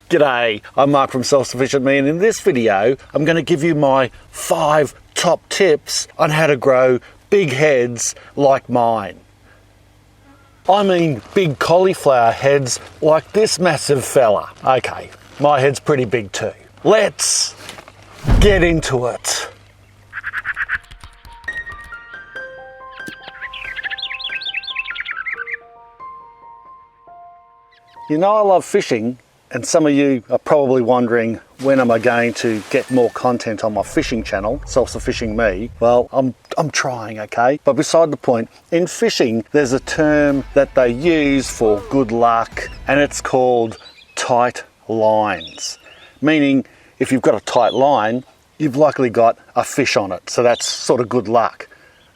G'day, I'm Mark from Self-Sufficient Me, and in this video I'm going to give you my 5 top tips on how to grow big heads like mine. I mean big cauliflower heads like this massive fella. Okay, my head's pretty big too. Let's get into it. You know I love fishing, and some of you are probably wondering, when am I going to get more content on my fishing channel, Self-Sufficient Me? Well, I'm trying, okay? But beside the point, in fishing, there's a term that they use for good luck, and it's called tight lines. Meaning, if you've got a tight line, you've likely got a fish on it. So that's sort of good luck.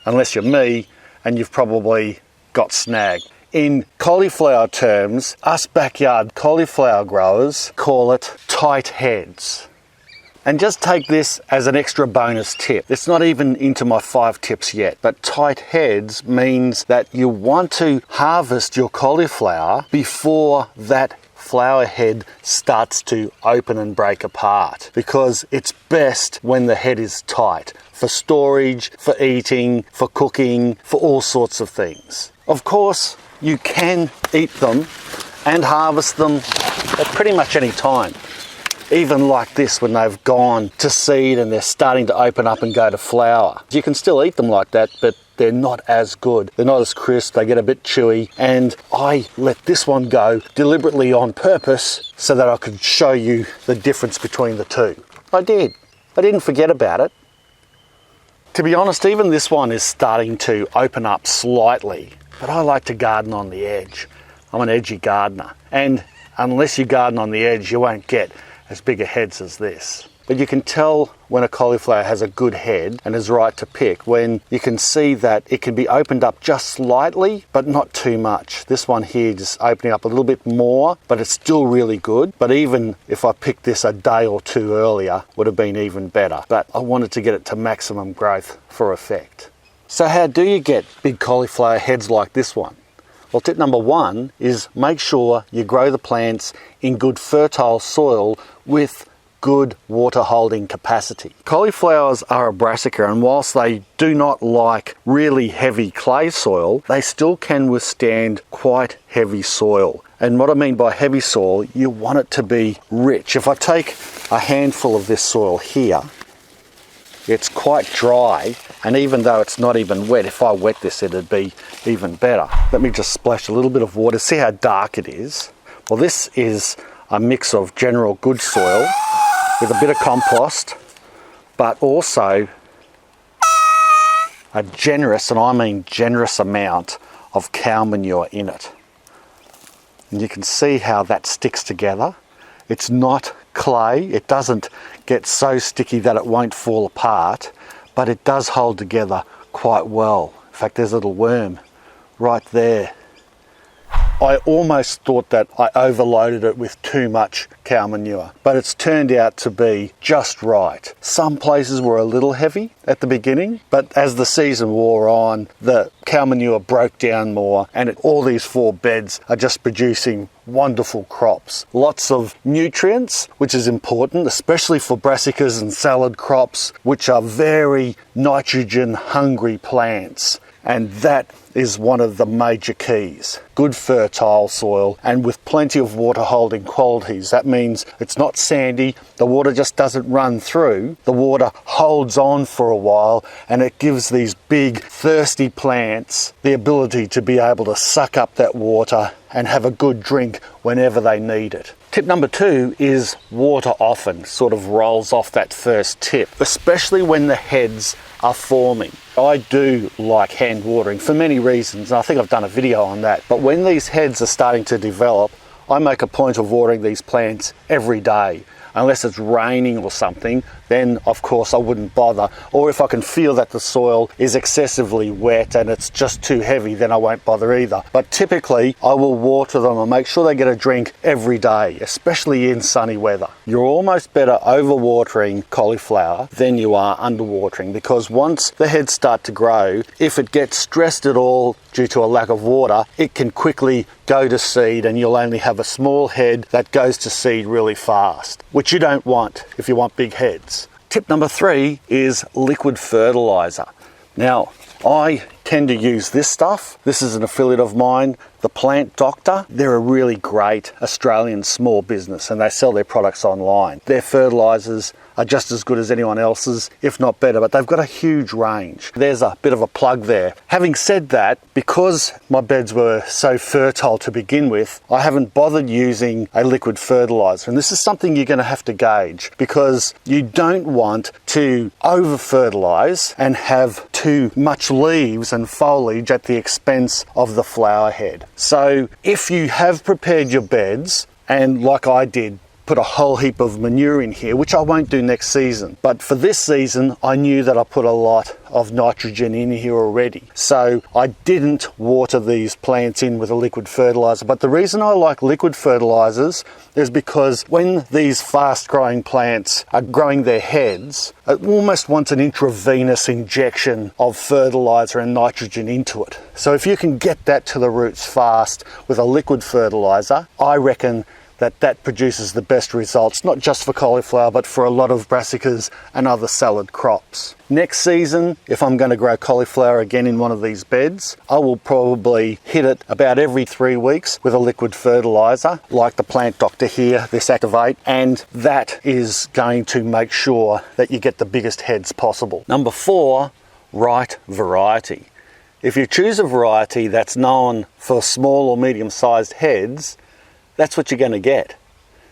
Unless you're me, and you've probably got snagged. In cauliflower terms, us backyard cauliflower growers call it tight heads. And just take this as an extra bonus tip. It's not even into my 5 tips yet, but tight heads means that you want to harvest your cauliflower before that flower head starts to open and break apart, because it's best when the head is tight for storage, for eating, for cooking, for all sorts of things. Of course, you can eat them and harvest them at pretty much any time. Even like this, when they've gone to seed and they're starting to open up and go to flower. You can still eat them like that, but they're not as good. They're not as crisp, they get a bit chewy, and I let this one go deliberately on purpose so that I could show you the difference between the two. I did. I didn't forget about it. To be honest, even this one is starting to open up slightly. But I like to garden on the edge. I'm an edgy gardener. And unless you garden on the edge, you won't get as big a heads as this. But you can tell when a cauliflower has a good head and is right to pick when you can see that it can be opened up just slightly, but not too much. This one here just opening up a little bit more, but it's still really good. But even if I picked this a day or two earlier, would have been even better. But I wanted to get it to maximum growth for effect. So how do you get big cauliflower heads like this one? Well, tip number 1 is make sure you grow the plants in good fertile soil with good water holding capacity. Cauliflowers are a brassica, and whilst they do not like really heavy clay soil, they still can withstand quite heavy soil. And what I mean by heavy soil, you want it to be rich. If I take a handful of this soil here, it's quite dry, and even though it's not even wet, if I wet this it'd be even better. Let me just splash a little bit of water, see how dark it is. Well, this is a mix of general good soil with a bit of compost, but also a generous, and I mean generous, amount of cow manure in it. And you can see how that sticks together. It's not clay, it doesn't get so sticky that it won't fall apart, but it does hold together quite well. In fact, there's a little worm right there. I almost thought that I overloaded it with too much cow manure, but it's turned out to be just right. Some places were a little heavy at the beginning, but as the season wore on, the cow manure broke down more, and all these 4 beds are just producing wonderful crops. Lots of nutrients, which is important, especially for brassicas and salad crops, which are very nitrogen hungry plants. And that is one of the major keys. Good fertile soil and with plenty of water holding qualities. That means it's not sandy, the water just doesn't run through, the water holds on for a while, and it gives these big thirsty plants the ability to be able to suck up that water and have a good drink whenever they need it. Tip number 2 is water often. Sort of rolls off that first tip, especially when the heads are forming. I do like hand watering for many reasons, and I think I've done a video on that. But when these heads are starting to develop, I make a point of watering these plants every day. Unless it's raining or something, then of course I wouldn't bother. Or if I can feel that the soil is excessively wet and it's just too heavy, then I won't bother either. But typically I will water them and make sure they get a drink every day, especially in sunny weather. You're almost better overwatering cauliflower than you are underwatering, because once the heads start to grow, if it gets stressed at all, due to a lack of water, it can quickly go to seed and you'll only have a small head that goes to seed really fast, which you don't want if you want big heads. Tip number 3 is liquid fertilizer. Now, I tend to use this stuff. This is an affiliate of mine, The Plant Doctor. They're a really great Australian small business and they sell their products online. Their fertilizers are just as good as anyone else's, if not better, but they've got a huge range. There's a bit of a plug there. Having said that, because my beds were so fertile to begin with, I haven't bothered using a liquid fertilizer. And this is something you're going to have to gauge, because you don't want to over fertilize and have too much leaves and foliage at the expense of the flower head. So if you have prepared your beds, and like I did, put a whole heap of manure in here, which I won't do next season. But for this season, I knew that I put a lot of nitrogen in here already. So I didn't water these plants in with a liquid fertilizer. But the reason I like liquid fertilizers is because when these fast growing plants are growing their heads, it almost wants an intravenous injection of fertilizer and nitrogen into it. So if you can get that to the roots fast with a liquid fertilizer, I reckon that produces the best results, not just for cauliflower, but for a lot of brassicas and other salad crops. Next season, if I'm going to grow cauliflower again in one of these beds, I will probably hit it about every 3 weeks with a liquid fertilizer, like the Plant Doctor here, this Activate, and that is going to make sure that you get the biggest heads possible. Number 4, right variety. If you choose a variety that's known for small or medium-sized heads, that's what you're going to get.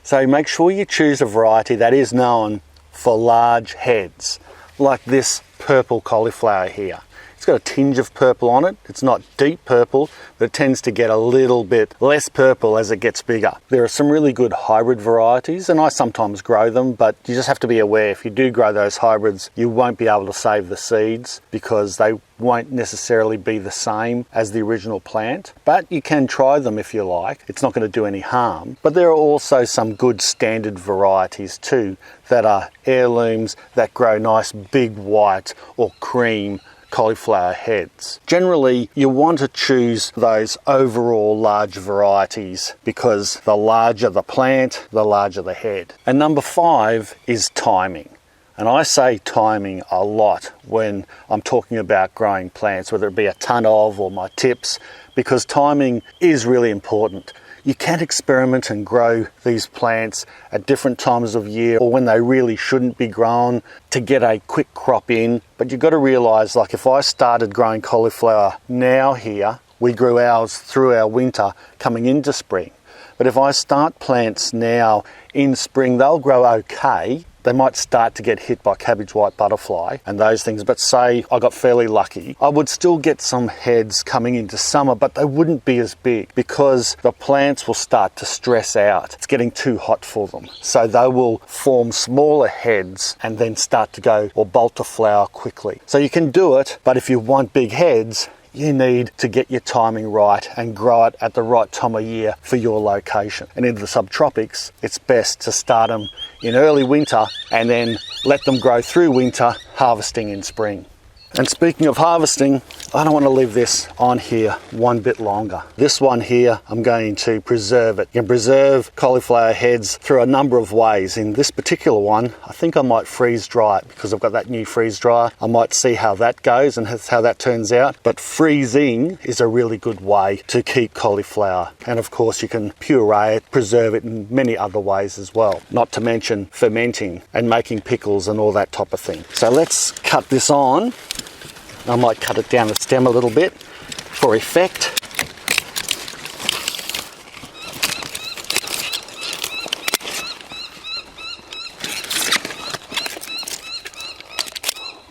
So make sure you choose a variety that is known for large heads, like this purple cauliflower here. It's got a tinge of purple on it. It's not deep purple, but it tends to get a little bit less purple as it gets bigger. There are some really good hybrid varieties, and I sometimes grow them, but you just have to be aware, if you do grow those hybrids, you won't be able to save the seeds because they won't necessarily be the same as the original plant. But you can try them if you like. It's not going to do any harm. But there are also some good standard varieties too that are heirlooms that grow nice big white or cream cauliflower heads. Generally, you want to choose those overall large varieties because the larger the plant, the larger the head. And number 5 is timing. And I say timing a lot when I'm talking about growing plants, whether it be a ton of or my tips, because timing is really important. You can experiment and grow these plants at different times of year or when they really shouldn't be grown to get a quick crop in. But you've got to realise, like if I started growing cauliflower now here, we grew ours through our winter coming into spring. But if I start plants now in spring, they'll grow okay. They might start to get hit by cabbage white butterfly and those things, but say I got fairly lucky, I would still get some heads coming into summer, but they wouldn't be as big because the plants will start to stress out. It's getting too hot for them. So they will form smaller heads and then start to go or bolt to flower quickly. So you can do it, but if you want big heads, you need to get your timing right and grow it at the right time of year for your location. And in the subtropics, it's best to start them in early winter and then let them grow through winter, harvesting in spring. And speaking of harvesting, I don't want to leave this on here one bit longer. This one here, I'm going to preserve it. You can preserve cauliflower heads through a number of ways. In this particular one, I think I might freeze dry it because I've got that new freeze dryer. I might see how that goes and how that turns out. But freezing is a really good way to keep cauliflower. And of course, you can puree it, preserve it in many other ways as well. Not to mention fermenting and making pickles and all that type of thing. So let's cut this on. I might cut it down the stem a little bit for effect.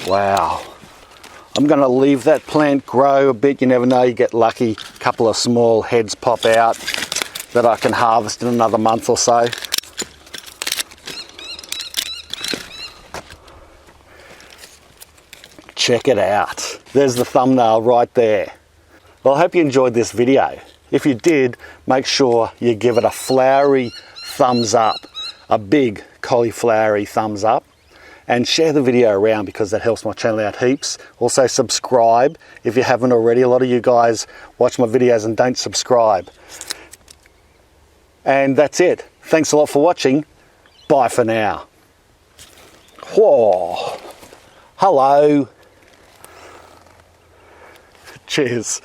Wow. I'm going to leave that plant grow a bit. You never know, you get lucky. A couple of small heads pop out that I can harvest in another month or so. Check it out. There's the thumbnail right there. Well, I hope you enjoyed this video. If you did, make sure you give it a flowery thumbs up, a big cauliflowery thumbs up. and share the video around because that helps my channel out heaps. Also subscribe if you haven't already. A lot of you guys watch my videos and don't subscribe. And that's it. Thanks a lot for watching. Bye for now. Whoa. Hello. Cheers.